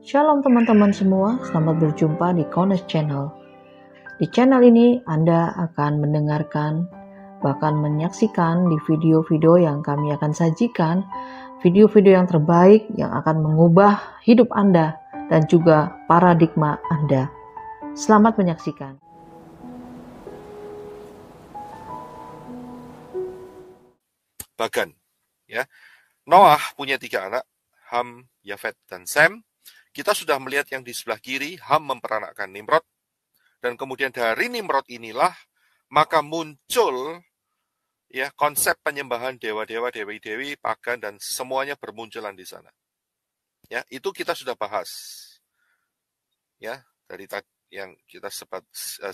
Shalom teman-teman semua, selamat berjumpa di Kones Channel. Di channel ini Anda akan mendengarkan, bahkan menyaksikan di video-video yang kami akan sajikan, video-video yang terbaik yang akan mengubah hidup Anda dan juga paradigma Anda. Selamat menyaksikan. Bagan, ya. Noah punya 3 anak, Ham, Yafet, dan Sem. Kita sudah melihat yang di sebelah kiri, Ham memperanakkan Nimrod, dan kemudian dari Nimrod inilah maka muncul ya konsep penyembahan dewa-dewa, dewi-dewi, pagan, dan semuanya bermunculan di sana. Ya, itu kita sudah bahas. Ya, dari yang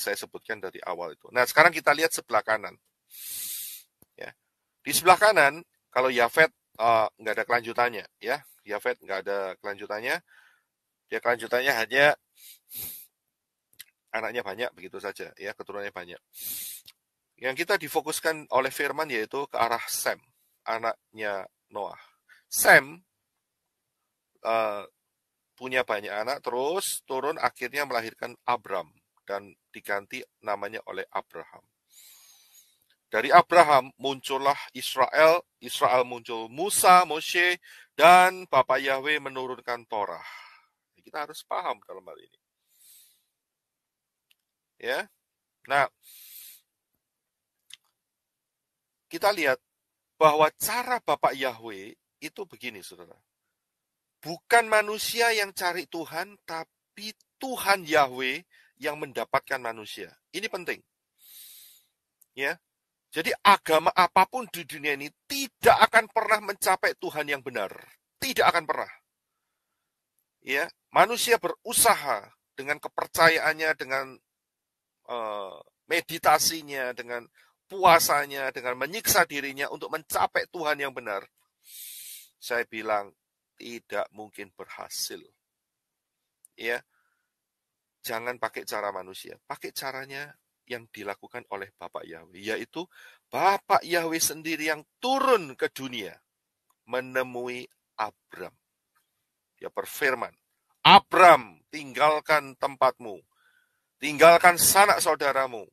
saya sebutkan dari awal itu. Nah, sekarang kita lihat sebelah kanan. Ya, di sebelah kanan, kalau Yafet nggak ada kelanjutannya, ya. Yafet nggak ada kelanjutannya. Dia kelanjutannya hanya anaknya banyak, begitu saja, ya, keturunannya banyak. Yang kita difokuskan oleh firman yaitu ke arah Sem, anaknya Noah. Sem punya banyak anak, terus turun akhirnya melahirkan Abram, dan diganti namanya oleh Abraham. Dari Abraham muncullah Israel, Israel muncul Musa, Moshe, dan Bapak Yahweh menurunkan Torah. Kita harus paham dalam hal ini. Ya. Nah, kita lihat bahwa cara Bapak Yahweh itu begini, saudara. Bukan manusia yang cari Tuhan, tapi Tuhan Yahweh yang mendapatkan manusia. Ini penting. Ya. Jadi agama apapun di dunia ini tidak akan pernah mencapai Tuhan yang benar. Tidak akan pernah. Ya, manusia berusaha dengan kepercayaannya, dengan meditasinya, dengan puasanya, dengan menyiksa dirinya untuk mencapai Tuhan yang benar. Saya bilang tidak mungkin berhasil. Ya, jangan pakai cara manusia, pakai caranya yang dilakukan oleh Bapak Yahweh, yaitu Bapak Yahweh sendiri yang turun ke dunia menemui Abram. Dia berfirman, Abram, tinggalkan tempatmu, tinggalkan sanak saudaramu,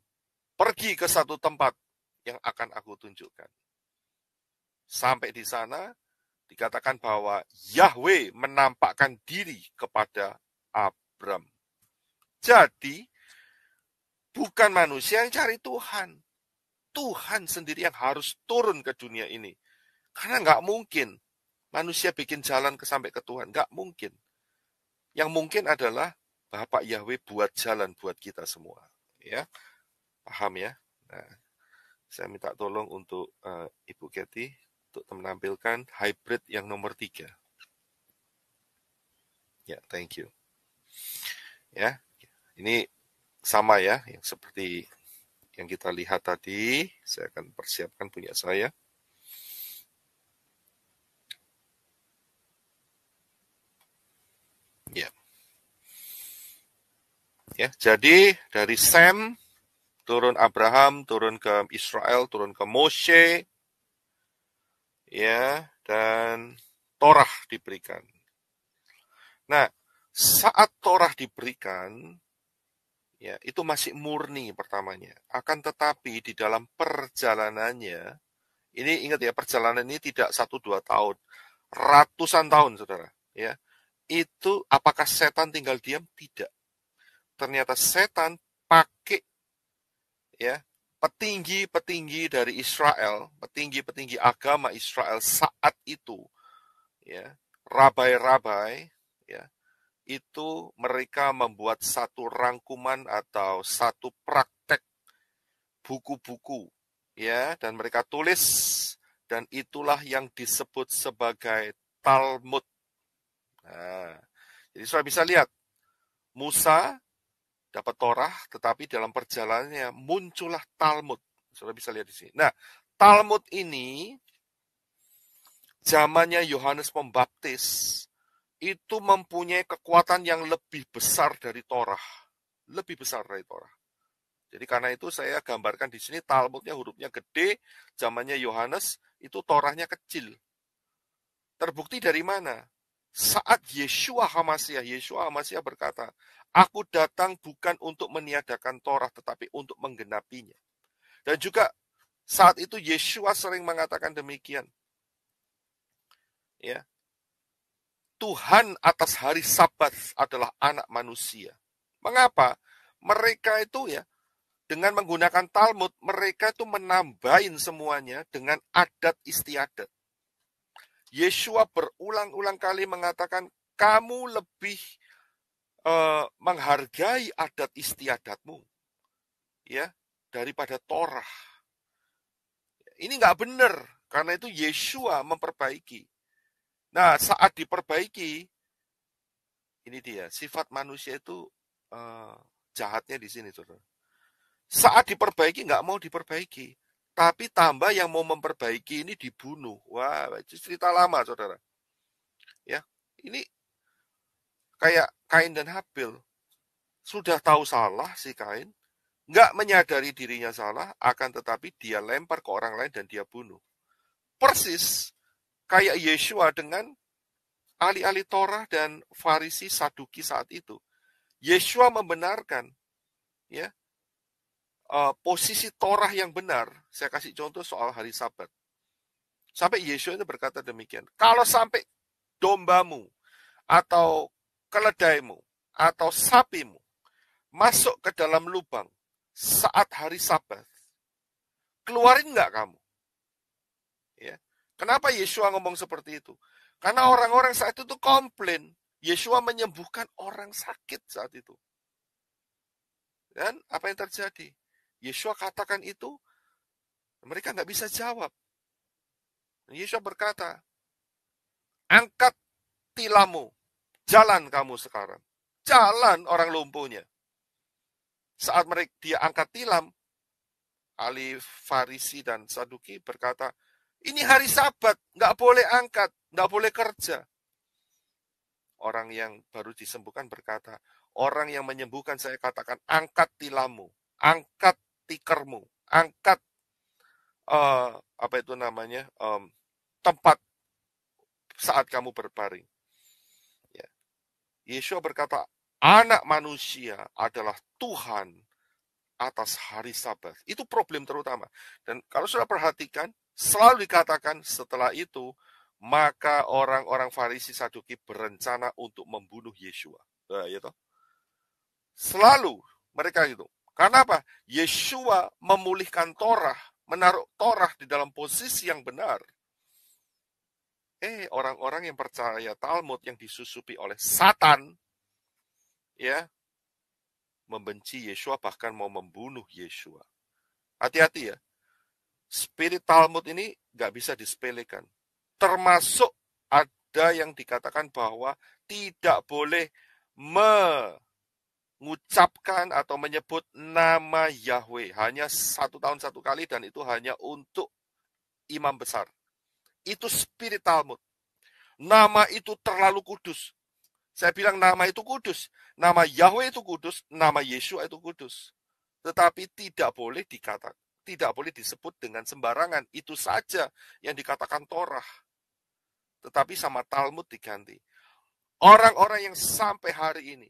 pergi ke satu tempat yang akan aku tunjukkan. Sampai di sana, dikatakan bahwa Yahweh menampakkan diri kepada Abram. Jadi, bukan manusia yang cari Tuhan. Tuhan sendiri yang harus turun ke dunia ini. Karena nggak mungkin manusia bikin jalan sampai ke Tuhan. Nggak mungkin. Yang mungkin adalah Bapak Yahweh buat jalan buat kita semua. Ya, paham ya? Nah, saya minta tolong untuk Ibu Kathy untuk menampilkan hybrid yang nomor 3. Ya, thank you. Ya, ini sama ya, yang seperti yang kita lihat tadi. Saya akan persiapkan punya saya. Ya. Ya, jadi dari Sem turun Abraham, turun ke Israel, turun ke Moshe, ya, dan Torah diberikan. Nah, saat Torah diberikan, ya, itu masih murni pertamanya. Akan tetapi di dalam perjalanannya, ini ingat ya, perjalanan ini tidak 1-2 tahun, ratusan tahun, saudara. Ya, itu apakah setan tinggal diam? Tidak. Ternyata setan pakai ya petinggi-petinggi dari Israel, petinggi-petinggi agama Israel saat itu, ya, rabai-rabai, ya, itu mereka membuat satu rangkuman atau satu praktek buku-buku, ya, dan mereka tulis, dan itulah yang disebut sebagai Talmud. Nah, jadi sudah bisa lihat, Musa dapat Torah, tetapi dalam perjalanannya muncullah Talmud. Sudah bisa lihat di sini. Nah, Talmud ini zamannya Yohanes Pembaptis itu mempunyai kekuatan yang lebih besar dari Torah. Lebih besar dari Torah. Jadi karena itu saya gambarkan di sini Talmudnya hurufnya gede, zamannya Yohanes itu Torahnya kecil. Terbukti dari mana? Saat Yeshua HaMashiach berkata, aku datang bukan untuk meniadakan Torah, tetapi untuk menggenapinya. Dan juga saat itu Yeshua sering mengatakan demikian. Ya, Tuhan atas hari Sabat adalah anak manusia. Mengapa? Mereka itu ya, dengan menggunakan Talmud, mereka itu menambahin semuanya dengan adat istiadat. Yeshua berulang-ulang kali mengatakan, kamu lebih menghargai adat istiadatmu, ya, daripada Torah. Ini nggak benar, karena itu Yeshua memperbaiki. Nah, saat diperbaiki, ini dia, sifat manusia itu jahatnya di sini, saudara. Saat diperbaiki, nggak mau diperbaiki. Tapi tambah yang mau memperbaiki ini dibunuh. Wah, itu cerita lama, saudara. Ya, ini kayak Kain dan Habil. Sudah tahu salah si Kain, nggak menyadari dirinya salah, akan tetapi dia lempar ke orang lain dan dia bunuh. Persis kayak Yeshua dengan ahli-ahli Torah dan Farisi Saduki saat itu. Yeshua membenarkan, ya, posisi Torah yang benar. Saya kasih contoh soal hari Sabat. Sampai Yeshua itu berkata demikian. Kalau sampai dombamu atau keledaimu atau sapimu masuk ke dalam lubang saat hari Sabat, keluarin nggak kamu? Ya. Kenapa Yeshua ngomong seperti itu? Karena orang-orang saat itu tuh komplain. Yeshua menyembuhkan orang sakit saat itu. Dan apa yang terjadi? Yeshua katakan itu, mereka nggak bisa jawab. Yeshua berkata, angkat tilammu, jalan kamu sekarang. Jalan orang lumpuhnya. Saat dia angkat tilam, ahli Farisi dan Saduki berkata, ini hari Sabat, nggak boleh angkat, nggak boleh kerja. Orang yang baru disembuhkan berkata, orang yang menyembuhkan saya katakan, angkat tilammu, angkat tikermu, angkat apa itu namanya, tempat saat kamu berbaring. Ya. Yeshua berkata, anak manusia adalah Tuhan atas hari Sabat. Itu problem terutama. Dan kalau sudah perhatikan, selalu dikatakan setelah itu, maka orang-orang Farisi Saduki berencana untuk membunuh Yeshua. Nah, ya toh? Selalu mereka itu. Karena apa? Yeshua memulihkan Torah, menaruh Torah di dalam posisi yang benar. Orang-orang yang percaya Talmud yang disusupi oleh Satan, ya, membenci Yeshua, bahkan mau membunuh Yeshua. Hati-hati ya. Spirit Talmud ini nggak bisa disepelekan. Termasuk ada yang dikatakan bahwa tidak boleh mengucapkan atau menyebut nama Yahweh. Hanya 1 tahun 1 kali dan itu hanya untuk imam besar. Itu spirit Talmud. Nama itu terlalu kudus. Saya bilang nama itu kudus. Nama Yahweh itu kudus, nama Yeshua itu kudus. Tetapi tidak boleh dikatakan, tidak boleh disebut dengan sembarangan. Itu saja yang dikatakan Torah. Tetapi sama Talmud diganti. Orang-orang yang sampai hari ini,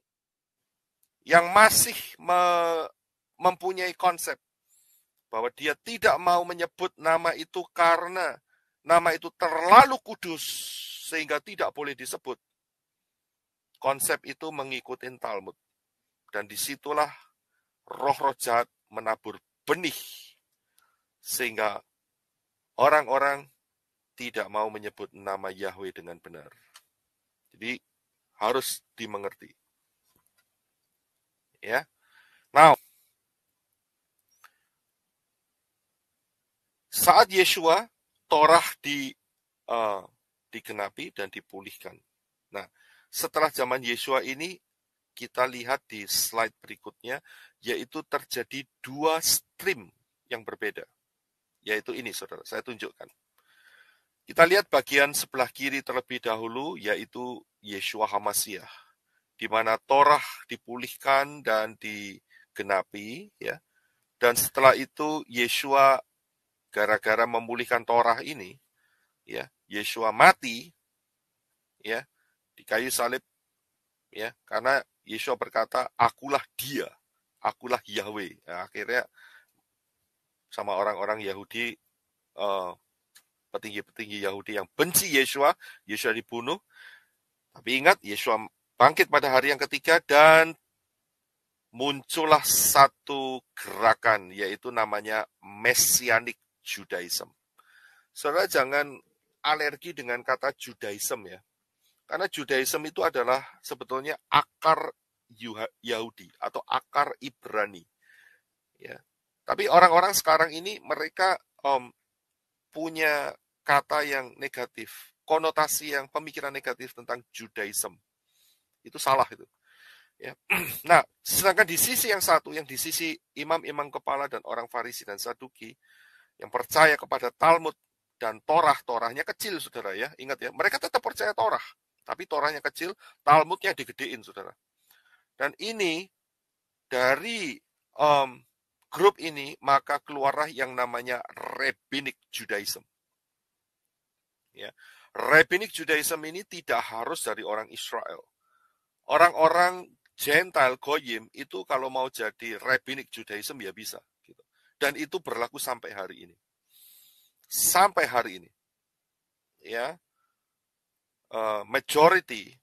yang masih mempunyai konsep bahwa dia tidak mau menyebut nama itu karena nama itu terlalu kudus sehingga tidak boleh disebut. Konsep itu mengikuti Talmud. Dan disitulah roh-roh jahat menabur benih. Sehingga orang-orang tidak mau menyebut nama Yahweh dengan benar. Jadi harus dimengerti. Ya. Now, saat Yeshua, Torah digenapi dan dipulihkan. Nah, setelah zaman Yeshua ini, kita lihat di slide berikutnya, yaitu terjadi 2 stream yang berbeda. Yaitu ini, saudara, saya tunjukkan. Kita lihat bagian sebelah kiri terlebih dahulu, yaitu Yeshua HaMashiach, di mana Torah dipulihkan dan digenapi, ya. Dan setelah itu Yeshua gara-gara memulihkan Torah ini, ya, Yeshua mati, ya, di kayu salib, ya, karena Yeshua berkata, akulah dia, akulah Yahweh. Nah, akhirnya sama orang-orang Yahudi, petinggi-petinggi Yahudi yang benci Yeshua, Yeshua dibunuh. Tapi ingat, Yeshua bangkit pada hari yang ketiga dan muncullah satu gerakan, yaitu namanya Messianic Judaism. Saudara jangan alergi dengan kata Judaism ya. Karena Judaism itu adalah sebetulnya akar Yahudi atau akar Ibrani. Ya. Tapi orang-orang sekarang ini mereka punya kata yang negatif, konotasi yang pemikiran negatif tentang Judaism. Itu salah itu. Ya. Nah, sedangkan di sisi yang satu, yang di sisi imam-imam kepala dan orang Farisi dan Saduki, yang percaya kepada Talmud dan Torah-Torahnya kecil, saudara ya. Ingat ya, mereka tetap percaya Torah, tapi Torahnya kecil, Talmudnya digedein, saudara. Dan ini, dari grup ini, maka keluarlah yang namanya Rabbinic Judaism. Ya. Rabbinic Judaism ini tidak harus dari orang Israel. Orang-orang Gentile, Goyim, itu kalau mau jadi Rabbinic Judaism ya bisa. Gitu. Dan itu berlaku sampai hari ini. Sampai hari ini. Ya, majority,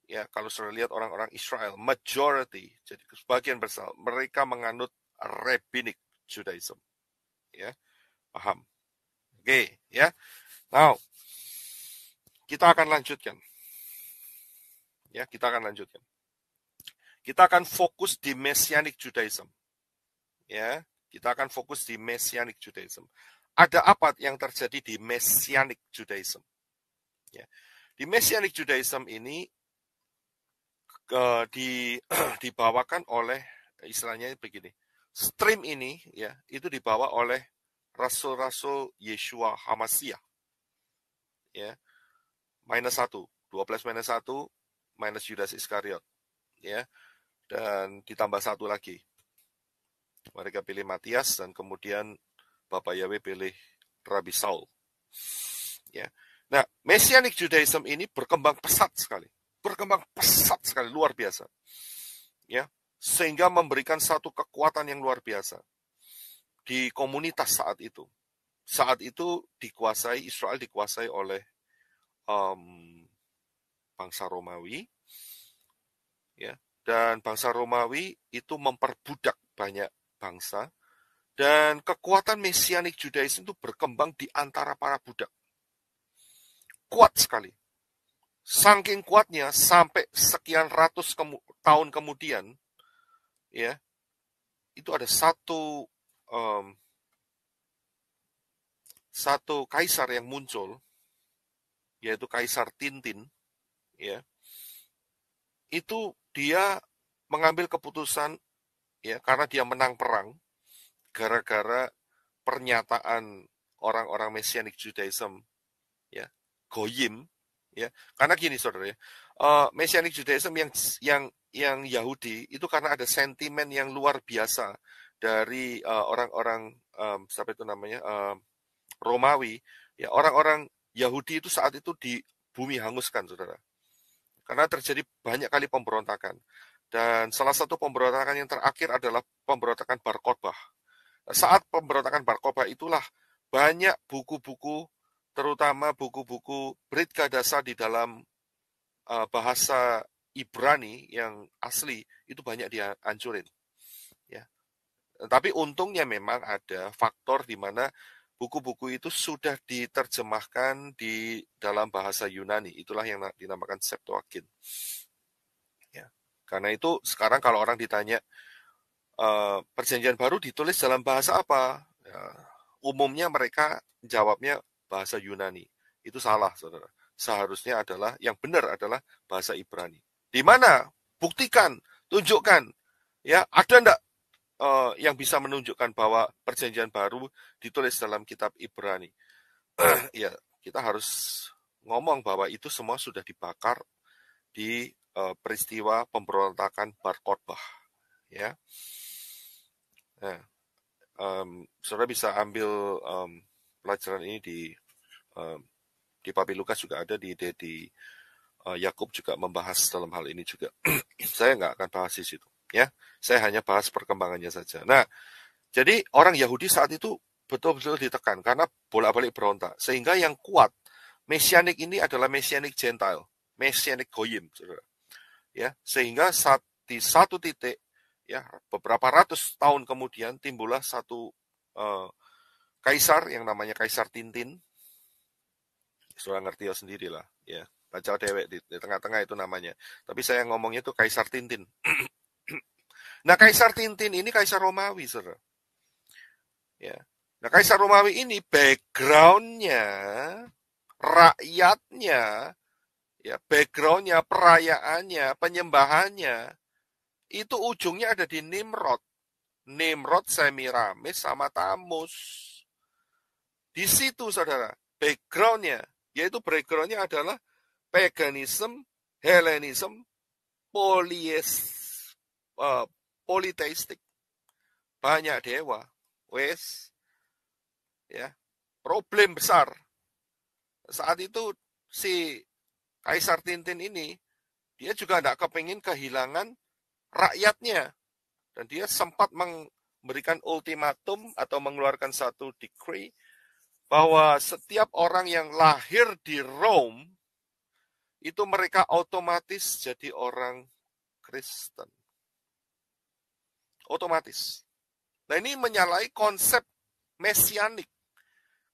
ya kalau sudah lihat orang-orang Israel, majority, jadi sebagian besar, mereka menganut Rabbinic Judaism. Ya, paham? Oke, ya. Now, kita akan lanjutkan. Ya, kita akan lanjutkan. Kita akan fokus di Messianic Judaism. Ya, kita akan fokus di Messianic Judaism. Ada apa yang terjadi di Messianic Judaism? Ya. Di Messianic Judaism ini dibawakan oleh, istilahnya begini, stream ini ya itu dibawa oleh rasul-rasul Yeshua HaMashiach. Ya, -1, 12 -1, minus Yudas Iskariot. Ya, dan ditambah satu lagi. Mereka pilih Matias dan kemudian Bapak Yahweh pilih Rabi Saul. Ya. Nah, Messianic Judaism ini berkembang pesat sekali. Luar biasa. Ya, sehingga memberikan satu kekuatan yang luar biasa di komunitas saat itu. Saat itu Israel dikuasai oleh bangsa Romawi, ya, dan bangsa Romawi itu memperbudak banyak bangsa, dan kekuatan Messianic Judaism itu berkembang di antara para budak. Kuat sekali. Saking kuatnya sampai sekian ratus tahun kemudian, ya, itu ada satu kaisar yang muncul, yaitu Kaisar Tintin, ya. Itu dia mengambil keputusan, ya, karena dia menang perang gara-gara pernyataan orang-orang Messianic Judaism, ya, Goyim, ya. Karena gini saudara ya, Messianic Judaism yang Yahudi itu karena ada sentimen yang luar biasa dari orang-orang siapa itu namanya Romawi, ya, orang-orang Yahudi itu saat itu di bumi hanguskan, saudara. Karena terjadi banyak kali pemberontakan. Dan salah satu pemberontakan yang terakhir adalah pemberontakan Bar Kokhba. Saat pemberontakan Bar Kokhba itulah banyak buku-buku, terutama buku-buku Brit Kadasa di dalam bahasa Ibrani yang asli, itu banyak dihancurin. Ya. Tapi untungnya memang ada faktor di mana buku-buku itu sudah diterjemahkan di dalam bahasa Yunani. Itulah yang dinamakan Septuagint. Ya. Karena itu sekarang kalau orang ditanya Perjanjian Baru ditulis dalam bahasa apa? Ya, umumnya mereka jawabnya bahasa Yunani. Itu salah, saudara. Seharusnya adalah, yang benar adalah bahasa Ibrani. Di mana? Buktikan, tunjukkan. Ya, ada enggak yang bisa menunjukkan bahwa Perjanjian Baru ditulis dalam kitab Ibrani? Ya, kita harus ngomong bahwa itu semua sudah dibakar di peristiwa pemberontakan Bar Kokhba. Ya, nah, saudara bisa ambil pelajaran ini di Papi Lukas juga ada di Yakub juga membahas dalam hal ini juga. Saya nggak akan bahas di situ, ya. Saya hanya bahas perkembangannya saja. Nah, jadi orang Yahudi saat itu betul-betul ditekan karena bolak-balik berontak. Sehingga yang kuat, Mesianik ini adalah Mesianik Gentile, Mesianik Goyim, saudara. Ya, sehingga di satu titik, ya, beberapa ratus tahun kemudian timbullah satu kaisar yang namanya Kaisar Tintin. Sudah ngerti ya sendiri lah, ya. Baca dewek di tengah-tengah itu namanya. Tapi saya ngomongnya itu Kaisar Tintin. Nah, Kaisar Tintin ini Kaisar Romawi, saudara. Ya. Nah, Kaisar Romawi ini background-nya, rakyatnya, ya, background-nya, perayaannya, penyembahannya, itu ujungnya ada di Nimrod. Nimrod, Semiramis, sama Tamus. Di situ, saudara, background-nya, yaitu background-nya adalah paganism, Hellenism, politeistik. Banyak dewa. Wes, ya, problem besar. Saat itu si Kaisar Tintin ini, dia juga tidak kepingin kehilangan rakyatnya. Dan dia sempat memberikan ultimatum atau mengeluarkan satu decree bahwa setiap orang yang lahir di Rome, itu mereka otomatis jadi orang Kristen. Otomatis. Nah, ini menyalahi konsep mesianik.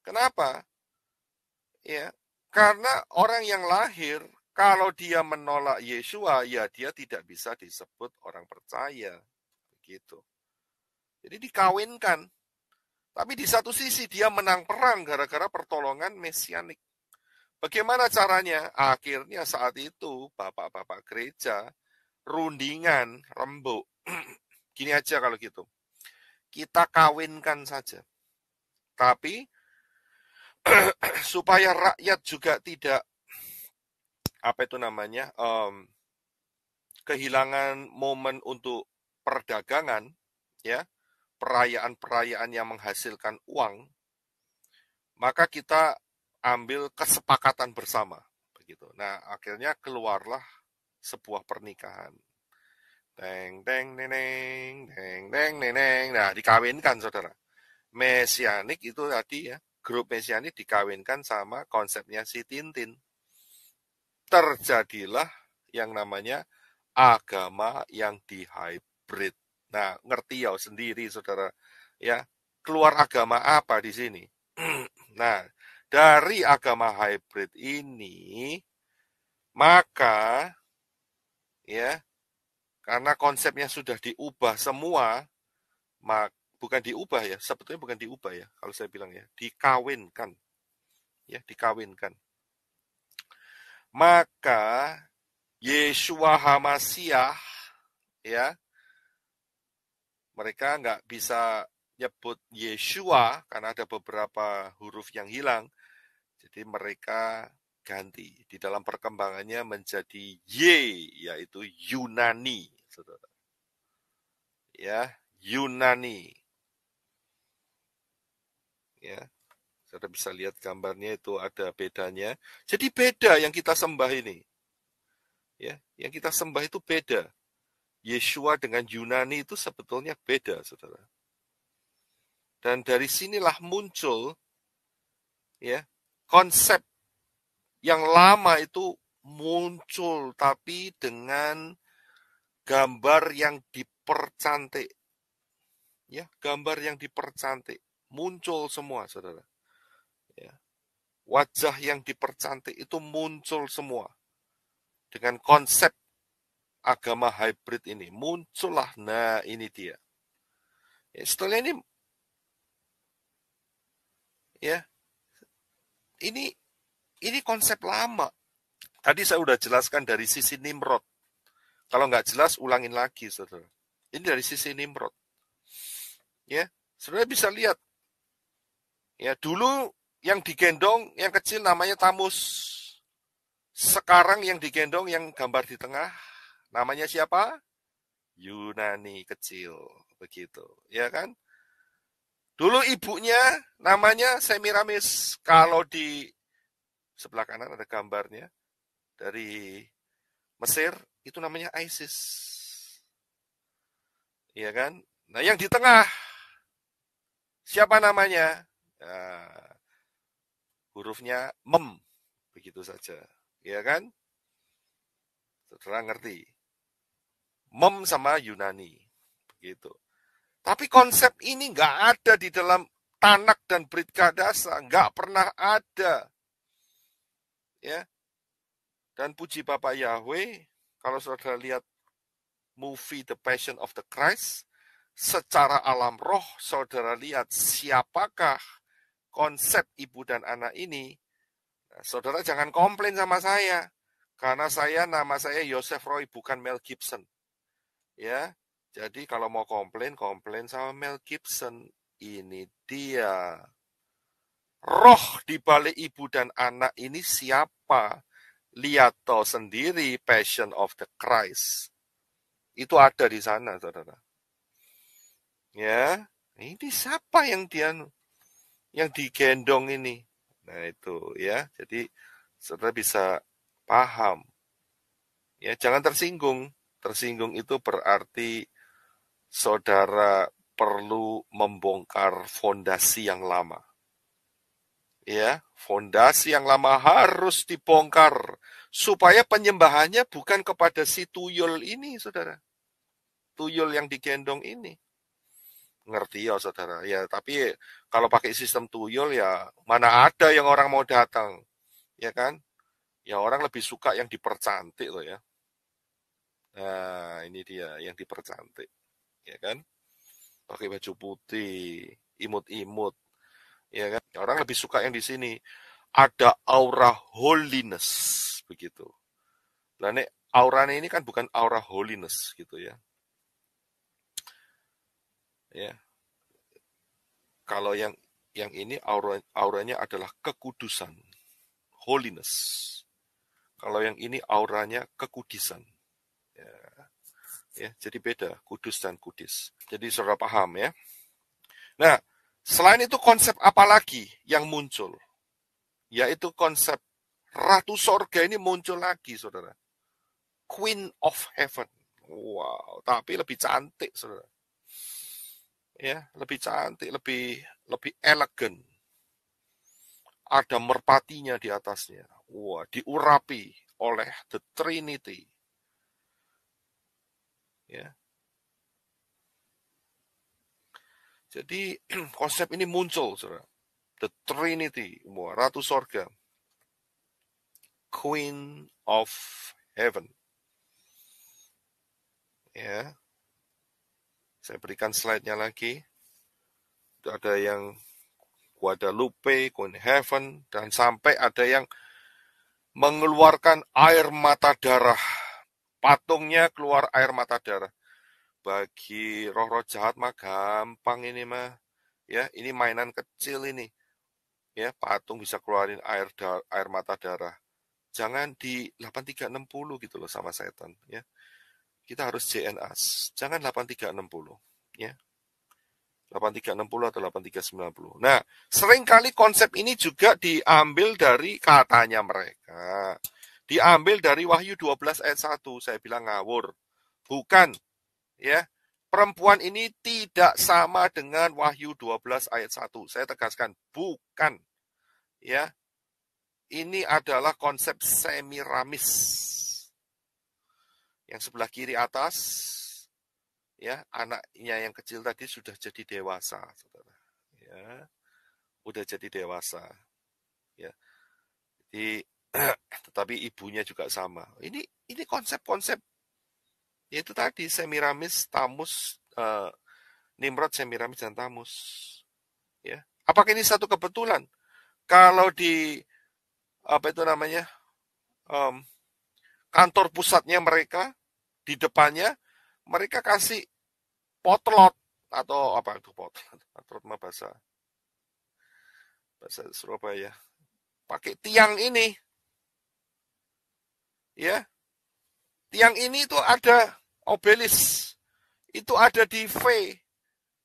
Kenapa? Ya, karena orang yang lahir, kalau dia menolak Yesua, ya dia tidak bisa disebut orang percaya. Begitu. Jadi dikawinkan. Tapi di satu sisi dia menang perang gara-gara pertolongan mesianik. Bagaimana caranya? Akhirnya saat itu bapak-bapak gereja, rundingan, rembuk. Gini aja kalau gitu. Kita kawinkan saja. Tapi supaya rakyat juga tidak kehilangan momen untuk perdagangan, ya, perayaan-perayaan yang menghasilkan uang, maka kita ambil kesepakatan bersama, begitu. Nah, akhirnya keluarlah sebuah pernikahan. Deng deng neneng, deng deng neneng. Nah, dikawinkan, saudara. Mesianik itu tadi, ya, grup mesianik dikawinkan sama konsepnya si Tintin. Terjadilah yang namanya agama yang dihybrid. Nah, ngerti ya sendiri, saudara. Ya, keluar agama apa di sini? Nah, dari agama hybrid ini, maka, ya, karena konsepnya sudah diubah semua, bukan diubah ya, sebetulnya bukan diubah ya, kalau saya bilang ya, dikawinkan. Ya, dikawinkan. Maka Yeshua HaMasyiah, ya, mereka nggak bisa nyebut Yeshua karena ada beberapa huruf yang hilang. Jadi mereka ganti di dalam perkembangannya menjadi yaitu Yunani, saudara. Ya, Yunani. Ya, saudara bisa lihat gambarnya itu ada bedanya. Jadi beda yang kita sembah ini. Ya, yang kita sembah itu beda. Yeshua dengan Yunani itu sebetulnya beda, saudara. Dan dari sinilah muncul, ya, konsep yang lama itu muncul, tapi dengan gambar yang dipercantik. Ya, gambar yang dipercantik. Muncul semua, saudara. Ya. Wajah yang dipercantik itu muncul semua. Dengan konsep agama hybrid ini. Muncullah, nah ini dia. Ya, setelah ini, ya, ini konsep lama. Tadi saya udah jelaskan dari sisi Nimrod. Kalau nggak jelas, ulangin lagi, saudara. Ini dari sisi Nimrod. Ya, saudara bisa lihat. Ya, dulu yang digendong, yang kecil namanya Tamus. Sekarang yang digendong, yang gambar di tengah, namanya siapa? Yunani kecil, begitu, ya kan? Dulu ibunya namanya Semiramis. Kalau di sebelah kanan ada gambarnya. dari Mesir, itu namanya ISIS. Iya kan? Nah, yang di tengah, siapa namanya? Nah, hurufnya mem, begitu saja. Iya kan? Saudara ngerti? Mem sama Yunani. Begitu. Tapi konsep ini nggak ada di dalam Tanak dan Brit Kadasa. Nggak pernah ada. Ya. Dan puji Bapak Yahweh, kalau saudara lihat movie The Passion of the Christ, secara alam roh, saudara lihat siapakah konsep ibu dan anak ini. Nah, saudara jangan komplain sama saya, karena nama saya Joseph Roy, bukan Mel Gibson. Ya, jadi kalau mau komplain sama Mel Gibson. Ini dia. Roh di balik ibu dan anak ini siapa? Lihat toh sendiri Passion of the Christ. Itu ada di sana, saudara. Ya, ini siapa yang digendong ini? Nah itu ya, jadi saudara bisa paham. Ya, jangan tersinggung. Tersinggung itu berarti saudara perlu membongkar fondasi yang lama. Ya, fondasi yang lama harus dibongkar supaya penyembahannya bukan kepada si tuyul ini, saudara. Tuyul yang digendong ini. Ngerti ya, saudara. Ya, tapi kalau pakai sistem tuyul ya mana ada yang orang mau datang, ya kan? Ya orang lebih suka yang dipercantik loh ya. Nah, ini dia yang dipercantik, ya kan? Pakai baju putih, imut-imut, ya kan? Orang lebih suka yang di sini. Ada aura holiness, begitu. Nah, auranya ini kan bukan aura holiness, gitu ya. Ya. Kalau yang ini auranya adalah kekudusan, holiness. Kalau yang ini auranya kekudisan. Ya, jadi beda, kudus dan kudis. Jadi saudara paham ya. Nah, selain itu konsep apa lagi yang muncul? Yaitu konsep Ratu Sorga ini muncul lagi, saudara. Queen of Heaven. Wow, tapi lebih cantik, saudara. Ya, lebih cantik, lebih elegan. Ada merpatinya di atasnya. Wah, diurapi oleh the Trinity. Ya. Jadi konsep ini muncul, saudara. The Trinity, wah, Ratu Sorga. Queen of Heaven. Ya. Saya berikan slide-nya lagi. Ada yang Guadalupe, Queen Heaven, dan sampai ada yang mengeluarkan air mata darah. Patungnya keluar air mata darah. Bagi roh-roh jahat mah gampang ini mah. Ya, ini mainan kecil ini. Ya, patung bisa keluarin air mata darah. Jangan di 8360 gitu loh sama setan, ya. Kita harus JNA. Jangan 8360, ya. 8360 atau 8390. Nah, seringkali konsep ini juga diambil dari katanya mereka. Diambil dari Wahyu 12 ayat 1. Saya bilang ngawur. Bukan, ya. Perempuan ini tidak sama dengan Wahyu 12 ayat 1. Saya tegaskan, bukan. Ya. Ini adalah konsep Semiramis. Yang sebelah kiri atas, ya, anaknya yang kecil tadi sudah jadi dewasa, saudara. Ya, udah jadi dewasa. Ya. Jadi, tetapi ibunya juga sama. Ini konsep-konsep, yaitu tadi Semiramis, Tamus, Nimrod, Semiramis, dan Tamus. Ya. Apakah ini satu kebetulan? Kalau di apa itu namanya, kantor pusatnya mereka, di depannya mereka kasih potlot atau apa itu potlot? Potlot mah bahasa Surabaya. Pakai tiang ini, ya. Tiang ini itu ada obelis, itu ada di V,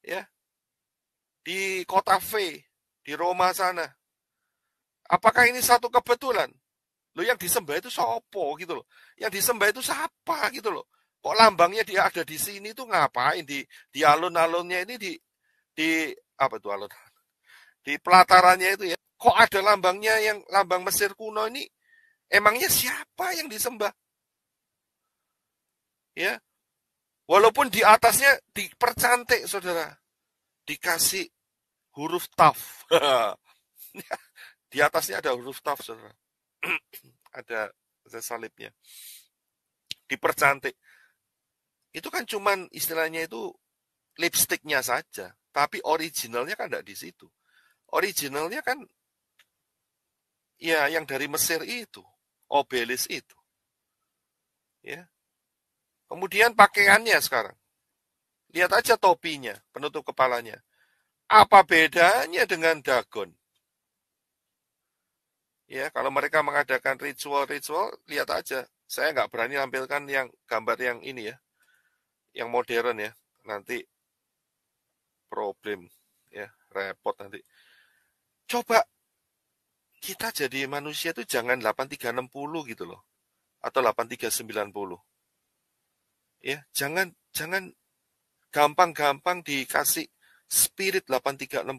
ya, di kota V, di Roma sana. Apakah ini satu kebetulan? Loh, yang disembah itu sopo gitu loh. Yang disembah itu siapa gitu loh. Kok lambangnya dia ada di sini tuh ngapain di alun-alunnya ini di apa tuh alun? Di pelatarannya itu ya. Kok ada lambangnya yang lambang Mesir kuno ini? Emangnya siapa yang disembah? Ya, walaupun di atasnya dipercantik, saudara. Dikasih huruf taf. Di atasnya ada huruf taf, saudara. ada salibnya. Dipercantik. Itu kan cuman istilahnya itu lipstiknya saja. Tapi originalnya kan tidak di situ. Originalnya kan ya yang dari Mesir itu. Obelis itu. Ya. Kemudian pakaiannya sekarang. Lihat aja topinya, penutup kepalanya. Apa bedanya dengan Dagon? Ya, kalau mereka mengadakan ritual-ritual, lihat aja. Saya nggak berani tampilkan yang gambar yang ini ya, yang modern ya. Nanti problem ya, repot nanti. Coba kita jadi manusia itu jangan 8360 gitu loh, atau 8390. Ya, jangan gampang-gampang dikasih spirit 8360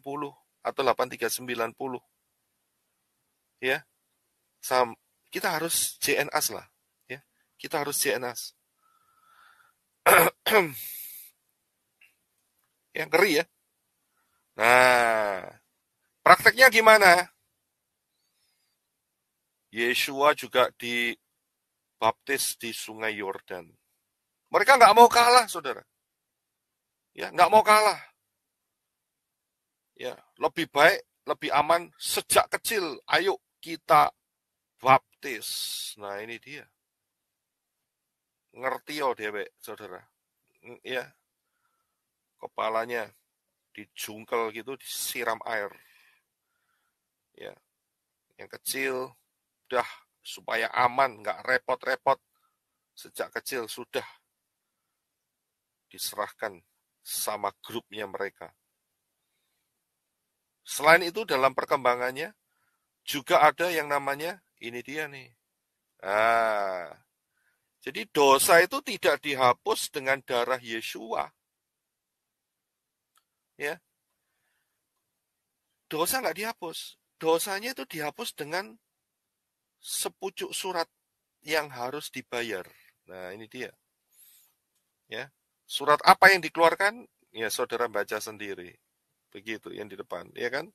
atau 8390. Ya, kita harus JNAS lah, ya. Kita harus JNAS. Yang ngeri ya. Nah, prakteknya gimana? Yeshua juga dibaptis di Sungai Yordan. Mereka nggak mau kalah, saudara. Ya, nggak mau kalah. Ya, lebih baik, lebih aman sejak kecil. Ayo kita baptis. Nah, ini dia. Ngerti oh dia, saudara. Ya, kepalanya dijungkel gitu, disiram air. Ya, yang kecil udah supaya aman, nggak repot-repot. Sejak kecil sudah diserahkan sama grupnya mereka. Selain itu dalam perkembangannya juga ada yang namanya, ini dia nih. Jadi dosa itu tidak dihapus dengan darah Yeshua. Ya. Dosa nggak dihapus. Dosanya itu dihapus dengan sepucuk surat yang harus dibayar. Nah, ini dia. Ya. Surat apa yang dikeluarkan? Ya, saudara baca sendiri. Begitu yang di depan, ya kan?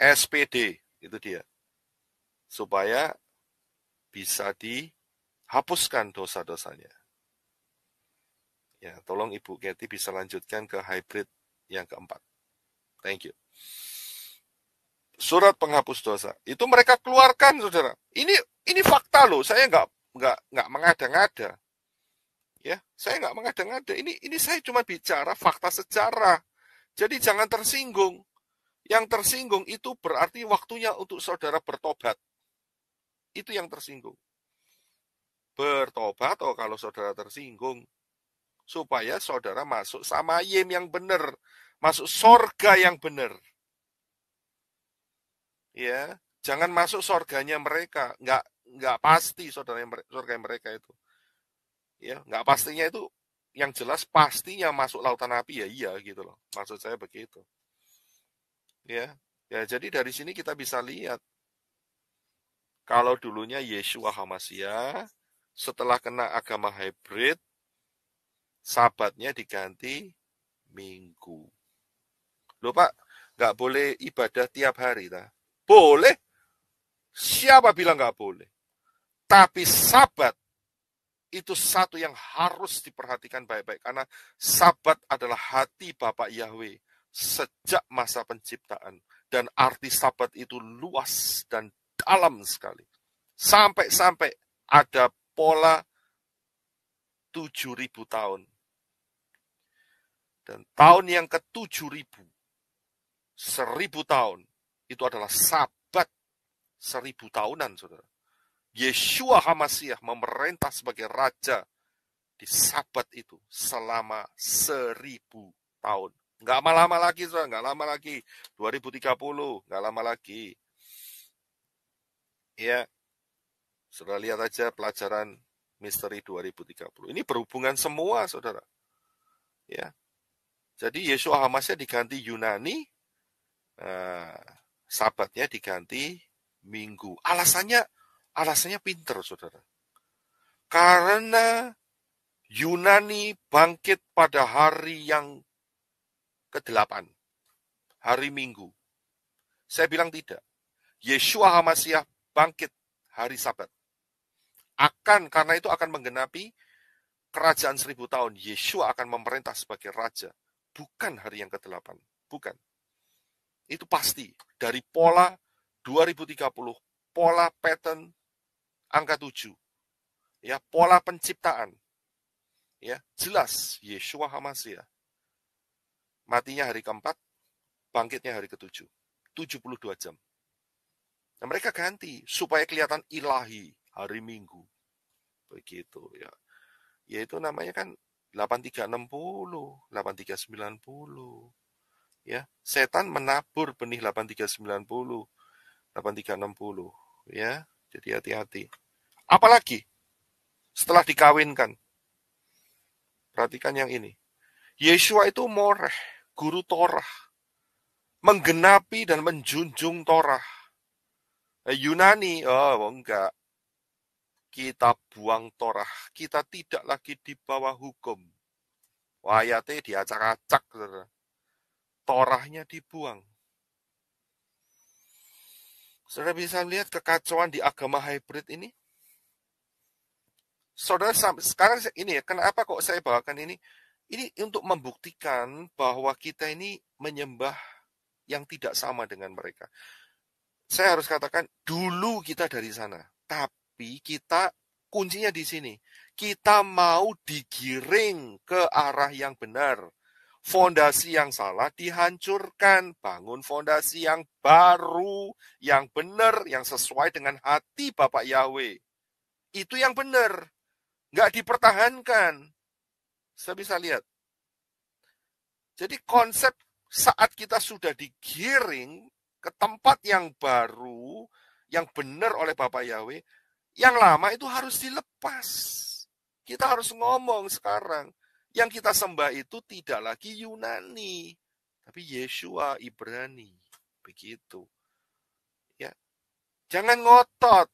SPD, itu dia. Supaya bisa dihapuskan dosa-dosanya. Ya, tolong Ibu Getty bisa lanjutkan ke hybrid yang keempat. Thank you. Surat penghapus dosa. Itu mereka keluarkan, saudara. Ini fakta loh. Saya nggak mengada-ngada. Ya, saya nggak mengada-ngada. Ini saya cuma bicara fakta sejarah. Jadi jangan tersinggung. Yang tersinggung itu berarti waktunya untuk saudara bertobat. Itu yang tersinggung. Bertobat, oh kalau saudara tersinggung. Supaya saudara masuk samayim yang benar. Masuk sorga yang benar. Ya, jangan masuk surganya mereka, nggak pasti surga mereka itu. Ya, nggak pastinya itu, yang jelas pastinya masuk lautan api ya iya gitu loh. Maksud saya begitu. Ya, jadi dari sini kita bisa lihat kalau dulunya Yeshua HaMashiach setelah kena agama hybrid, sabatnya diganti Minggu. Loh Pak, nggak boleh ibadah tiap hari ta? Boleh. Siapa bilang nggak boleh? Tapi sabat itu satu yang harus diperhatikan baik-baik. Karena sabat adalah hati Bapak Yahweh sejak masa penciptaan. Dan arti sabat itu luas dan dalam sekali. Sampai-sampai ada pola 7.000 tahun. Dan tahun yang ke-7.000, 1.000 tahun, itu adalah sabat 1.000 tahunan, saudara. Yeshua HaMashiach memerintah sebagai raja di sabat itu selama 1.000 tahun. Nggak lama lagi, saudara. Nggak lama lagi. 2030, nggak lama lagi. Ya. Saudara lihat aja pelajaran Misteri 2030. Ini berhubungan semua, saudara. Ya, jadi Yeshua HaMashiach diganti Yunani, Sabatnya diganti Minggu. Alasannya pinter, saudara. Karena Yunani bangkit pada hari yang ke-8, hari Minggu. Saya bilang tidak. Yeshua HaMashiach bangkit hari Sabat. Karena itu akan menggenapi kerajaan 1000 tahun. Yeshua akan memerintah sebagai raja. Bukan hari yang ke-8. Bukan. Itu pasti. Dari pola 2030, pola pattern angka 7. Ya, pola penciptaan. Ya, jelas Yeshua HaMashiach. Matinya hari ke-4, bangkitnya hari ke-7. 72 jam. Nah, mereka ganti supaya kelihatan ilahi hari Minggu. Begitu ya. Yaitu namanya kan 8360, 8390. Ya, setan menabur benih 8390, 8360, ya. Jadi hati-hati. Apalagi setelah dikawinkan. Perhatikan yang ini. Yeshua itu moreh, guru Torah. Menggenapi dan menjunjung Torah. Yunani, enggak. Kita buang Torah. Kita tidak lagi di bawah hukum. Ayatnya diacak-acak. Torahnya dibuang. Saudara bisa lihat kekacauan di agama hybrid ini? Saudara, sekarang ini ya, kenapa kok saya bawakan ini? Ini untuk membuktikan bahwa kita ini menyembah yang tidak sama dengan mereka. Saya harus katakan, dulu kita dari sana. Tapi kita, kuncinya di sini. Kita mau digiring ke arah yang benar. Fondasi yang salah dihancurkan. Bangun fondasi yang baru, yang benar, yang sesuai dengan hati Bapak Yahweh. Itu yang benar. Nggak dipertahankan. Saya bisa lihat. Jadi konsep saat kita sudah digiring ke tempat yang baru, yang benar oleh Bapak Yahweh, yang lama itu harus dilepas. Kita harus ngomong sekarang. Yang kita sembah itu tidak lagi Yunani, tapi Yeshua Ibrani. Begitu. Ya. Jangan ngotot.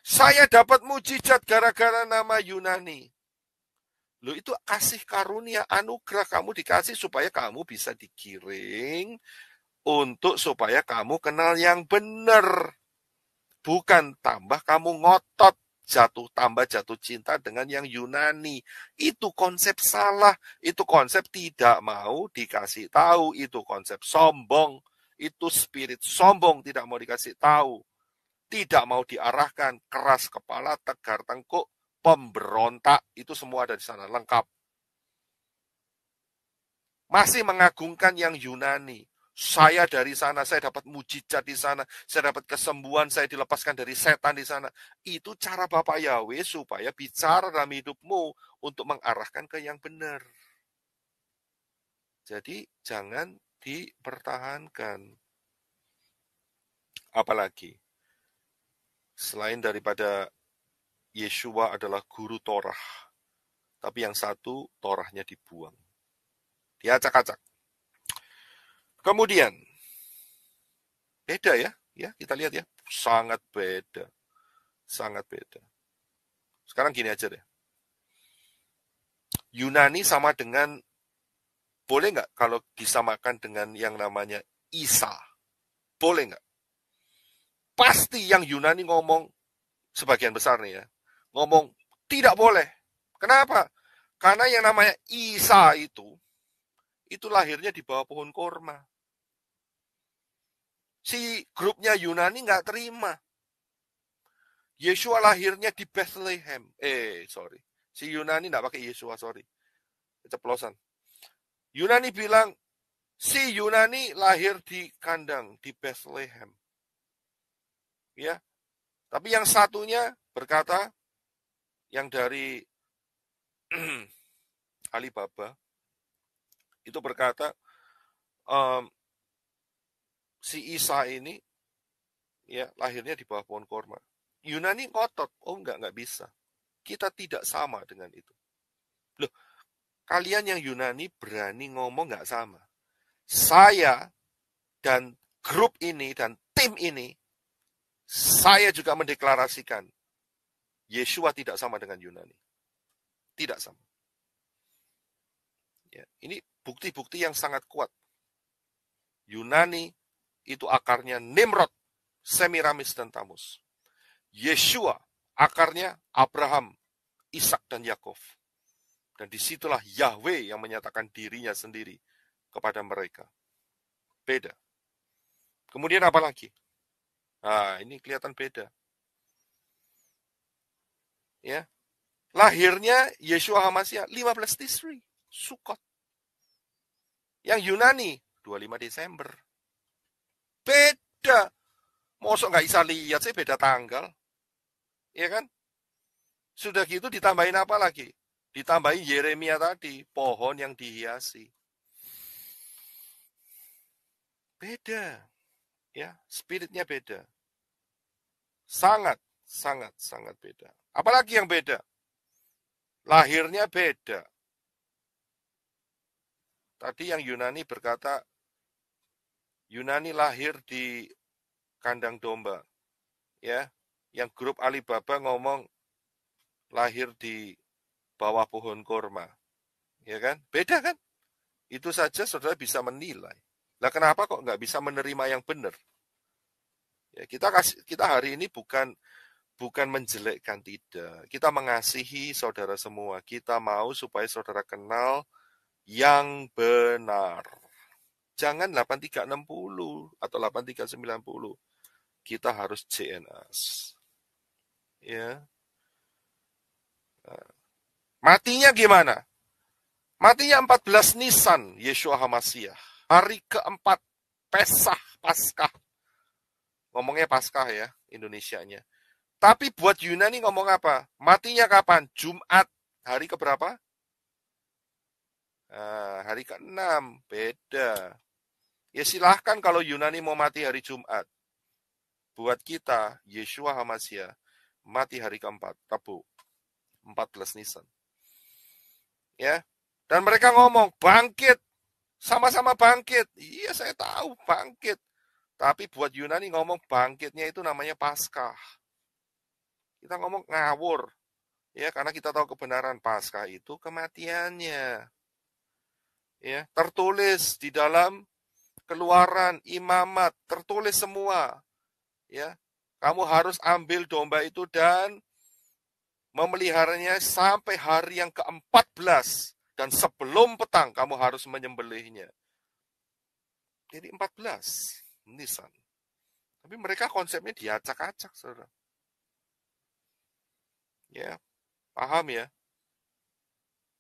Saya dapat mujizat gara-gara nama Yunani. Loh, itu kasih karunia, anugerah kamu dikasih supaya kamu bisa digiring untuk supaya kamu kenal yang benar. Bukan tambah kamu ngotot, tambah jatuh cinta dengan yang Yunani. Itu konsep salah, itu konsep tidak mau dikasih tahu, itu konsep sombong, itu spirit sombong tidak mau dikasih tahu. Tidak mau diarahkan, keras kepala, tegar tengkuk, pemberontak, itu semua ada di sana, lengkap. Masih mengagungkan yang Yunani. Saya dari sana, saya dapat mujizat di sana, saya dapat kesembuhan, saya dilepaskan dari setan di sana. Itu cara Bapak Yahweh supaya bicara dalam hidupmu untuk mengarahkan ke yang benar. Jadi jangan dipertahankan. Apalagi, selain daripada Yeshua adalah guru Torah, tapi yang satu Torahnya dibuang. Diacak-acak. Kemudian, beda ya, kita lihat ya, sangat beda. Sangat beda. Sekarang gini aja deh. Yunani sama dengan, boleh nggak kalau disamakan dengan yang namanya Isa? Boleh nggak? Pasti yang Yunani ngomong, sebagian besar nih ya, ngomong tidak boleh. Kenapa? Karena yang namanya Isa itu lahirnya di bawah pohon korma. Si grupnya Yunani nggak terima. Yeshua lahirnya di Bethlehem. Si Yunani nggak pakai Yeshua, sorry. Keceplosan. Yunani bilang, si Yunani lahir di kandang, di Bethlehem. Ya. Tapi yang satunya berkata, yang dari Alibaba, itu berkata, si Isa ini ya lahirnya di bawah pohon korma. Yunani ngotot, oh enggak bisa. Kita tidak sama dengan itu. Loh, kalian yang Yunani berani ngomong nggak sama. Saya dan grup ini dan tim ini, saya juga mendeklarasikan Yeshua tidak sama dengan Yunani. Tidak sama. Ya, ini bukti-bukti yang sangat kuat. Yunani itu akarnya Nimrod, Semiramis, dan Tamus. Yeshua akarnya Abraham, Ishak, dan Yakov. Dan disitulah Yahweh yang menyatakan dirinya sendiri kepada mereka. Beda. Kemudian apa lagi? Nah, ini kelihatan beda. Ya. Lahirnya Yeshua HaMashiach 15 Tisri, Sukot. Yang Yunani 25 Desember. Beda. Mosok nggak bisa lihat sih beda tanggal. Ya kan? Sudah gitu ditambahin apa lagi? Ditambahin Yeremia tadi, pohon yang dihiasi. Beda. Ya, spiritnya beda. Sangat beda. Apalagi yang beda? Lahirnya beda. Tadi yang Yunani berkata, Yunani lahir di kandang domba. Ya, yang grup Alibaba ngomong lahir di bawah pohon korma. Ya kan? Beda kan? Itu saja saudara bisa menilai. Lah kenapa kok nggak bisa menerima yang benar? Ya, kita hari ini bukan menjelekkan, tidak. Kita mengasihi saudara semua. Kita mau supaya saudara kenal yang benar. Jangan 8360 atau 8390. Kita harus JNS. Ya. Matinya gimana? Matinya 14 Nisan, Yeshua HaMashiach. Hari keempat, Pesah, Paskah. Ngomongnya Paskah ya, Indonesianya. Tapi buat Yunani ngomong apa? Matinya kapan? Jumat. Hari keberapa? Hari ke-6. Beda. Ya silahkan kalau Yunani mau mati hari Jumat. Buat kita, Yeshua HaMashiach mati hari keempat, Rabu. 14 Nisan. Ya. Dan mereka ngomong, bangkit. Sama-sama bangkit. Iya, saya tahu, bangkit. Tapi buat Yunani ngomong bangkitnya itu namanya Paskah. Kita ngomong ngawur. Ya, karena kita tahu kebenaran Paskah itu kematiannya. Ya, tertulis di dalam Keluaran, Imamat, tertulis semua. Ya. Kamu harus ambil domba itu dan memeliharanya sampai hari yang ke-14. Dan sebelum petang kamu harus menyembelihnya. Jadi 14 Nisan. Tapi mereka konsepnya diacak-acak, saudara. Ya, paham ya?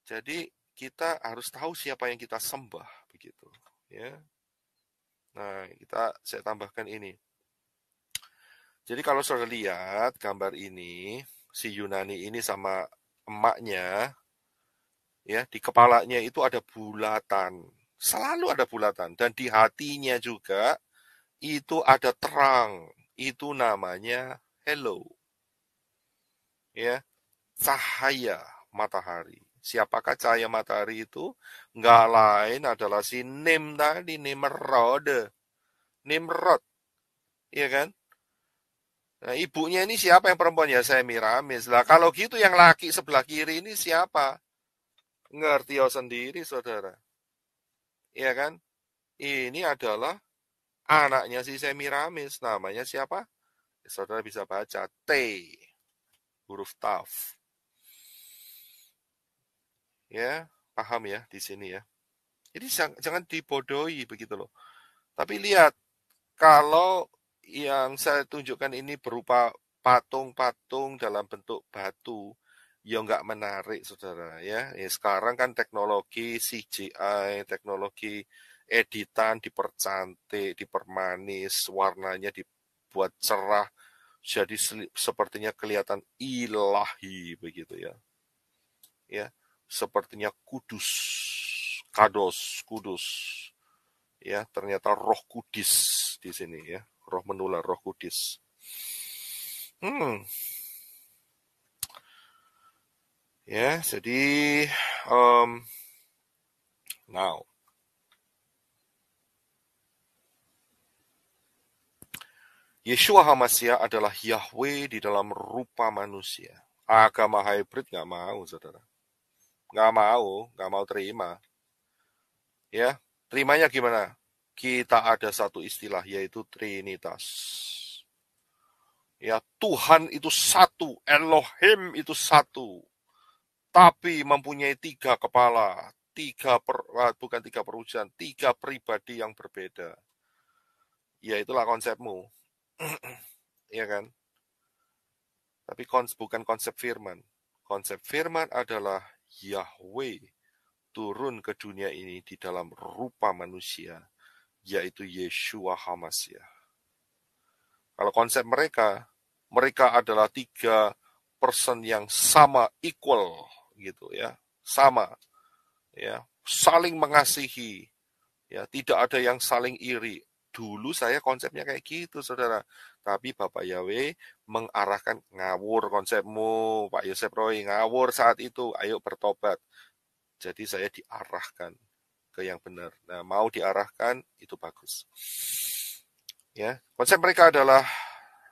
Jadi kita harus tahu siapa yang kita sembah, begitu. Ya. Nah, saya tambahkan ini. Jadi kalau saudara lihat gambar ini, si Yunani ini sama emaknya, ya di kepalanya itu ada bulatan, selalu ada bulatan, dan di hatinya juga itu ada terang, itu namanya hello, ya cahaya matahari. Siapakah cahaya matahari itu? Nggak lain adalah si Nim tadi, Nimrod, ya kan? Nah, ibunya ini siapa yang perempuan? Ya Semiramis. Lah kalau gitu yang laki sebelah kiri ini siapa? Ngerti sendiri, saudara. Iya kan? Ini adalah anaknya si Semiramis. Namanya siapa? Saudara bisa baca. T. Huruf Taf. Ya, paham ya di sini ya. Jadi jangan dibodohi begitu loh. Tapi lihat, kalau yang saya tunjukkan ini berupa patung-patung dalam bentuk batu, ya nggak menarik, saudara ya. Sekarang kan teknologi CGI, teknologi editan dipercantik, dipermanis, warnanya dibuat cerah, jadi sepertinya kelihatan ilahi begitu ya. Ya, sepertinya kudus, kudus. Ya, ternyata roh kudus di sini ya. Roh menular, roh kudus. Hmm. Ya, jadi um, now Yeshua HaMashiach adalah Yahweh di dalam rupa manusia. Agama hybrid nggak mau, saudara. Nggak mau terima. Ya, terimanya gimana? Kita ada satu istilah yaitu Trinitas. Ya, Tuhan itu satu, Elohim itu satu, tapi mempunyai tiga kepala, bukan tiga perujian, tiga pribadi yang berbeda. Ya, itulah konsepmu, ya kan? Tapi bukan konsep firman. Konsep firman adalah Yahweh turun ke dunia ini di dalam rupa manusia, yaitu Yeshua HaMashiach. Kalau konsep mereka adalah tiga person yang sama, equal, gitu ya, sama, ya, saling mengasihi, ya, tidak ada yang saling iri. Dulu saya konsepnya kayak gitu, saudara. Tapi Bapak Yahweh mengarahkan ngawur konsepmu, Pak Yosef Roy, ngawur saat itu, ayo bertobat. Jadi saya diarahkan ke yang benar. Nah, mau diarahkan itu bagus. Ya, konsep mereka adalah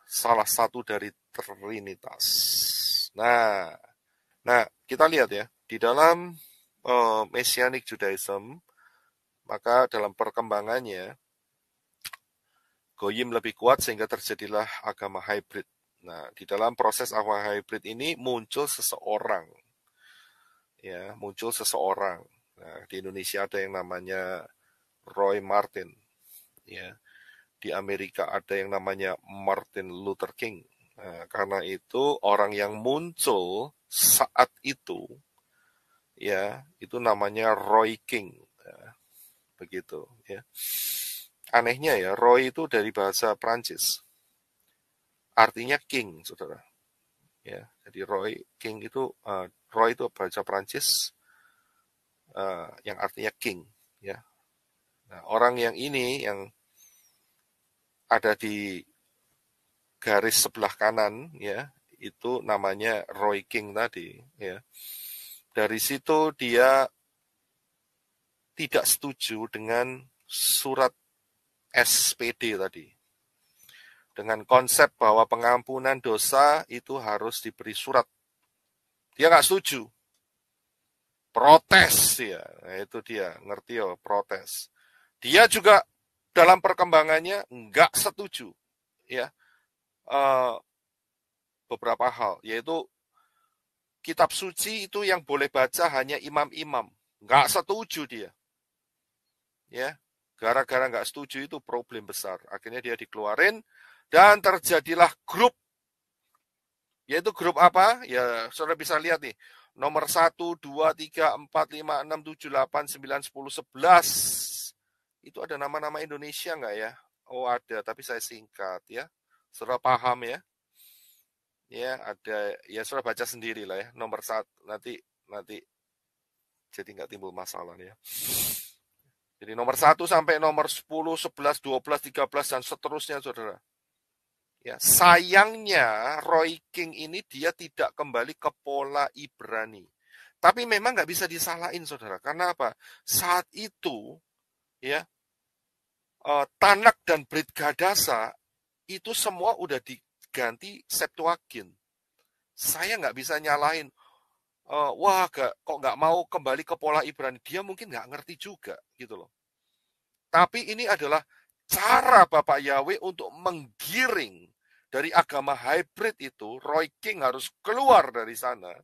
salah satu dari Trinitas. Nah, kita lihat ya, di dalam Messianic Judaism, maka dalam perkembangannya Goyim lebih kuat sehingga terjadilah agama hybrid. Nah, di dalam proses agama hybrid ini muncul seseorang. Ya, muncul seseorang. Nah, di Indonesia ada yang namanya Roy Martin. Ya, di Amerika ada yang namanya Martin Luther King. Nah, karena itu orang yang muncul saat itu, ya, itu namanya Roy King. Nah, begitu, ya. Anehnya ya, Roy itu dari bahasa Prancis. Artinya king, saudara. Ya, jadi King itu Roy itu bahasa Prancis yang artinya king, ya. Nah, orang yang ini yang ada di garis sebelah kanan, ya, itu namanya Roy King tadi, ya. Dari situ dia tidak setuju dengan surat SPD tadi. Dengan konsep bahwa pengampunan dosa itu harus diberi surat. Dia nggak setuju. Protes ya. Nah, itu dia, ngerti ya, protes. Dia juga dalam perkembangannya nggak setuju, ya, beberapa hal, yaitu kitab suci itu yang boleh baca hanya imam-imam. Nggak setuju dia, ya. Gara-gara nggak setuju itu problem besar. Akhirnya dia dikeluarin dan terjadilah grup. Yaitu grup apa? Ya, saudara bisa lihat nih. Nomor 1, 2, 3, 4, 5, 6, 7, 8, 9, 10, 11. Itu ada nama-nama Indonesia nggak ya? Oh ada, tapi saya singkat ya. Saudara paham ya? Ya ada, ya saudara baca sendiri lah ya. Nomor 1, nanti jadi nggak timbul masalah ya. Jadi nomor 1 sampai nomor 10, 11, 12, 13, dan seterusnya, saudara. Ya, sayangnya Roy King ini dia tidak kembali ke pola Ibrani. Tapi memang nggak bisa disalahin, saudara. Karena apa? Saat itu, ya, Tanak dan Brit Gadasa itu semua udah diganti Septuagint. Saya nggak bisa nyalahin, kok nggak mau kembali ke pola Ibrani. Dia mungkin nggak ngerti juga, gitu loh. Tapi ini adalah cara Bapak Yahweh untuk menggiring dari agama hybrid itu. Roy King harus keluar dari sana,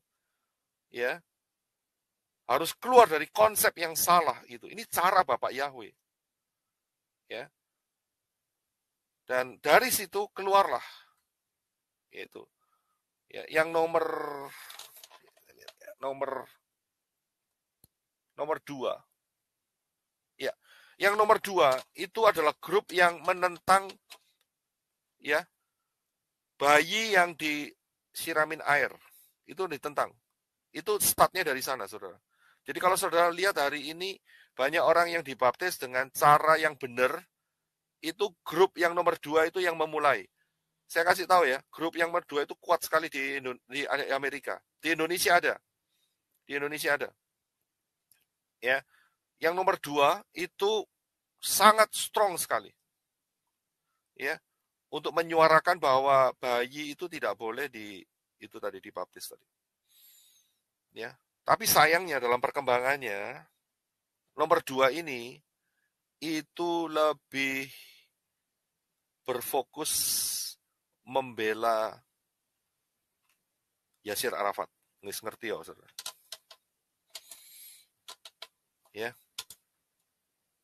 ya, harus keluar dari konsep yang salah itu. Ini cara Bapak Yahweh, ya. Dan dari situ keluarlah, yaitu, ya, yang nomor nomor 2, ya, yang nomor 2 itu adalah grup yang menentang, ya, bayi yang disiramin air, itu ditentang. Itu startnya dari sana, saudara. Jadi kalau saudara lihat hari ini, banyak orang yang dibaptis dengan cara yang benar, itu grup yang nomor 2 itu yang memulai. Saya kasih tahu ya, grup yang nomor 2 itu kuat sekali di Amerika. Di Indonesia ada. Di Indonesia ada. Ya. Yang nomor 2 itu sangat strong sekali. Ya. Untuk menyuarakan bahwa bayi itu tidak boleh itu tadi dibaptis tadi. Ya. Tapi sayangnya dalam perkembangannya nomor 2 ini itu lebih berfokus membela Yasir Arafat. Ngerti ya, saudara? Ya.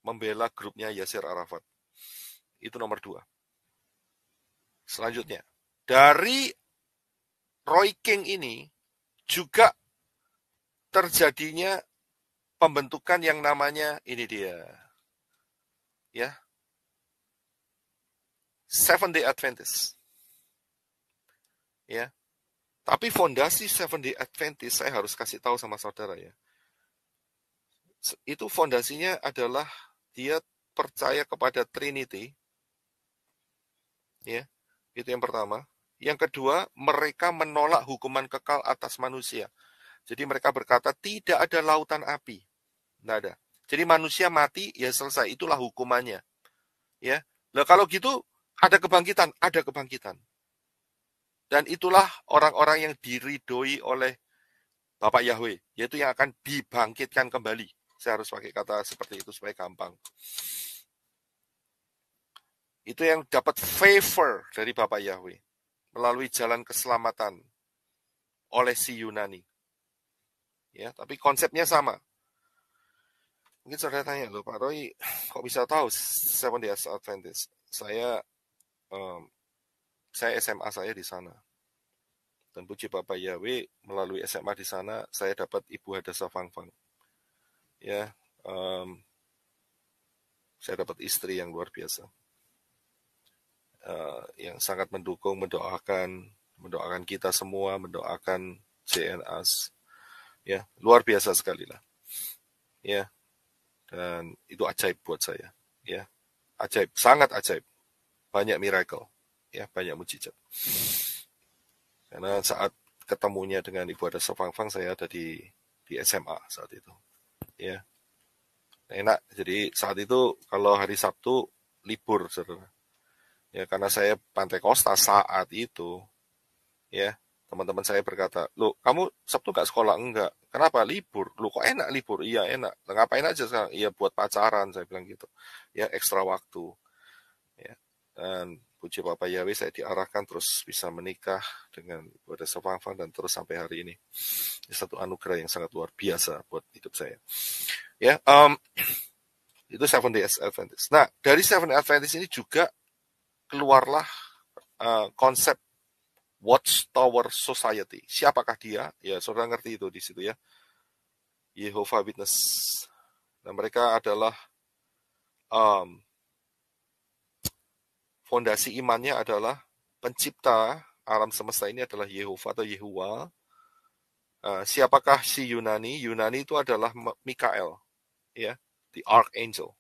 Membela grupnya Yasir Arafat. Itu nomor 2. Selanjutnya, dari Roy King ini juga terjadinya pembentukan yang namanya ini dia. Ya. Seventh Day Adventist. Ya. Tapi fondasi Seventh Day Adventist saya harus kasih tahu sama saudara ya. Itu fondasinya adalah dia percaya kepada Trinity. Ya. Itu yang pertama. Yang kedua, mereka menolak hukuman kekal atas manusia. Jadi mereka berkata tidak ada lautan api. Tidak ada. Jadi manusia mati, ya selesai. Itulah hukumannya. Ya. Nah, kalau gitu ada kebangkitan, ada kebangkitan. Dan itulah orang-orang yang diridhoi oleh Bapak Yahweh, yaitu yang akan dibangkitkan kembali. Saya harus pakai kata seperti itu supaya gampang. Itu yang dapat favor dari Bapak Yahweh melalui jalan keselamatan oleh si Yunani. Ya, tapi konsepnya sama. Mungkin saudara tanya, loh Pak Roy, kok bisa tahu Seventh Day Adventist? Saya SMA saya di sana. Dan puji Bapak Yahweh, melalui SMA di sana, saya dapat Ibu Hadasa Fangfang. Ya, saya dapat istri yang luar biasa. Yang sangat mendukung, mendoakan kita semua, mendoakan JNAS. Ya, luar biasa sekali lah. Ya, dan itu ajaib buat saya. Ya, ajaib, sangat ajaib. Banyak miracle. Ya, banyak mujizat. Karena saat ketemunya dengan Ibu Hadasa Fangfang, saya ada di SMA saat itu. Ya, enak. Jadi saat itu kalau hari Sabtu libur, saudara. Ya, karena saya Pantai Kosta saat itu, ya, teman-teman saya berkata, "Loh, kamu Sabtu nggak sekolah?" "Enggak." "Kenapa? Libur." "Loh, kok enak libur?" "Iya, enak." "Ngapain aja sekarang?" "Iya, buat pacaran," saya bilang gitu. Ya, ekstra waktu. Ya. Dan puji Bapak Yahweh, saya diarahkan terus bisa menikah dengan Ibu Hadasa Fangfang dan terus sampai hari ini. Ini satu anugerah yang sangat luar biasa buat hidup saya. Ya, itu Seventh Day Adventist. Nah, dari Seventh Day Adventist ini juga keluarlah konsep Watchtower Society. Siapakah dia? Ya, saudara ngerti itu di situ ya. Jehovah Witness. Nah, mereka adalah fondasi imannya adalah pencipta alam semesta ini adalah Yehova atau Yehuwa. Siapakah si Yunani? Yunani itu adalah Mikael, ya, the Archangel.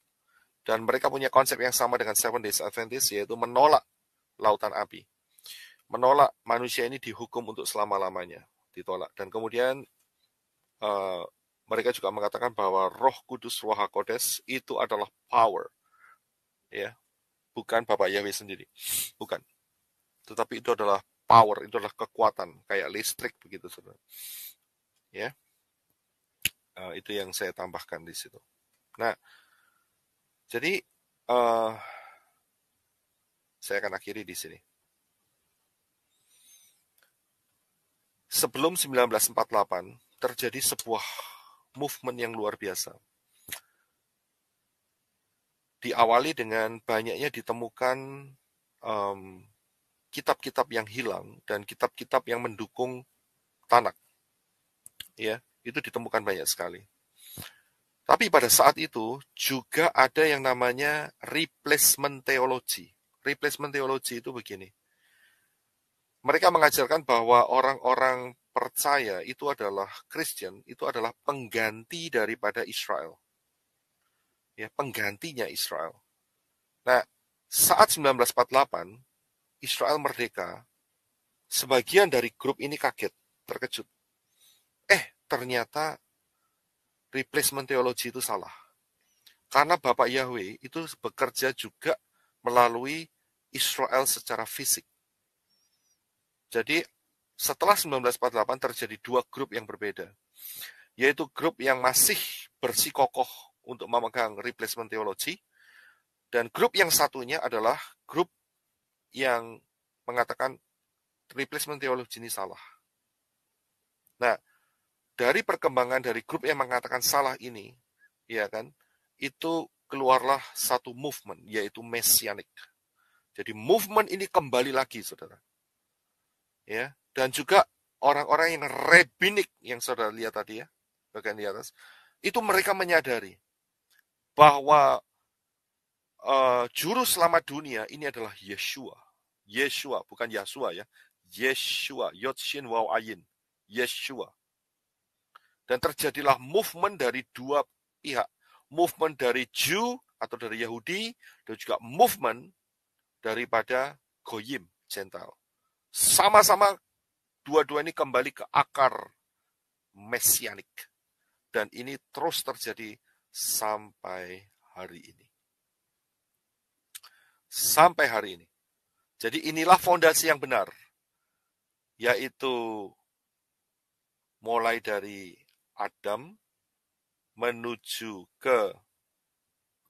Dan mereka punya konsep yang sama dengan Seventh Day Adventist, yaitu menolak lautan api. Menolak manusia ini dihukum untuk selama-lamanya. Ditolak. Dan kemudian mereka juga mengatakan bahwa Roh Kudus, Ruach HaKodes itu adalah power. Ya. Bukan Bapak Yahweh sendiri. Bukan. Tetapi itu adalah power, itu adalah kekuatan. Kayak listrik begitu, saudara. Ya. Itu yang saya tambahkan di situ. Nah, jadi saya akan akhiri di sini. Sebelum 1948 terjadi sebuah movement yang luar biasa. Diawali dengan banyaknya ditemukan kitab-kitab yang hilang dan kitab-kitab yang mendukung Tanak. Ya, itu ditemukan banyak sekali. Tapi pada saat itu juga ada yang namanya replacement theology. Replacement theology itu begini. Mereka mengajarkan bahwa orang-orang percaya itu adalah Kristen, itu adalah pengganti daripada Israel. Ya, penggantinya Israel. Nah, saat 1948 Israel merdeka, sebagian dari grup ini kaget, terkejut. Ternyata replacement theology itu salah. Karena Bapak Yahweh itu bekerja juga melalui Israel secara fisik. Jadi setelah 1948 terjadi dua grup yang berbeda, yaitu grup yang masih bersikokoh untuk memegang replacement theology, dan grup yang satunya adalah grup yang mengatakan replacement theology ini salah. Nah, dari perkembangan dari grup yang mengatakan salah ini, ya kan, itu keluarlah satu movement, yaitu messianic. Jadi movement ini kembali lagi, saudara. Ya, dan juga orang-orang yang rabbinik yang saudara lihat tadi ya, bagian di atas, itu mereka menyadari bahwa juru selamat dunia ini adalah Yeshua. Yeshua, bukan Yasua ya. Yeshua, Yod Shin Waw Ayin. Yeshua. Dan terjadilah movement dari dua pihak. Movement dari Jew atau dari Yahudi, dan juga movement daripada Goyim, Gentile. Sama-sama dua-dua ini kembali ke akar messianik. Dan ini terus terjadi sampai hari ini. Sampai hari ini. Jadi inilah fondasi yang benar. Yaitu mulai dari Adam menuju ke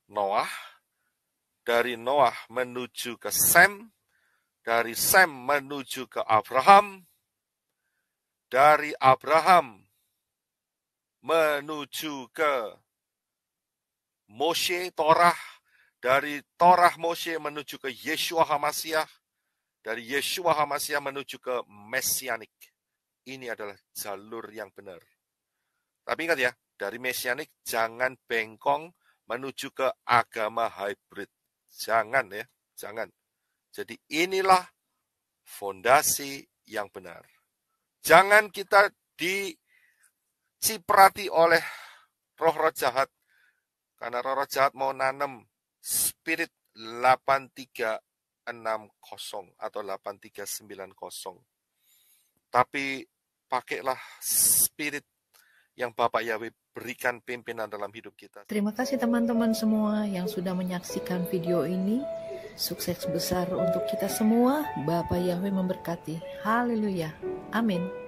Noah, dari Noah menuju ke Sem, dari Sem menuju ke Abraham, dari Abraham menuju ke Moshe, Torah, dari Torah Moshe menuju ke Yeshua HaMashiach, dari Yeshua HaMashiach menuju ke Messianik. Ini adalah jalur yang benar. Tapi ingat ya, dari Messianik jangan bengkong menuju ke agama hybrid. Jangan ya, jangan. Jadi inilah fondasi yang benar. Jangan kita diciprati oleh roh-roh jahat. Karena roh-roh jahat mau nanam spirit 8360 atau 8390. Tapi pakailah spirit yang Bapak Yahweh berikan pimpinan dalam hidup kita. Terima kasih teman-teman semua yang sudah menyaksikan video ini. Sukses besar untuk kita semua. Bapak Yahweh memberkati. Haleluya. Amin.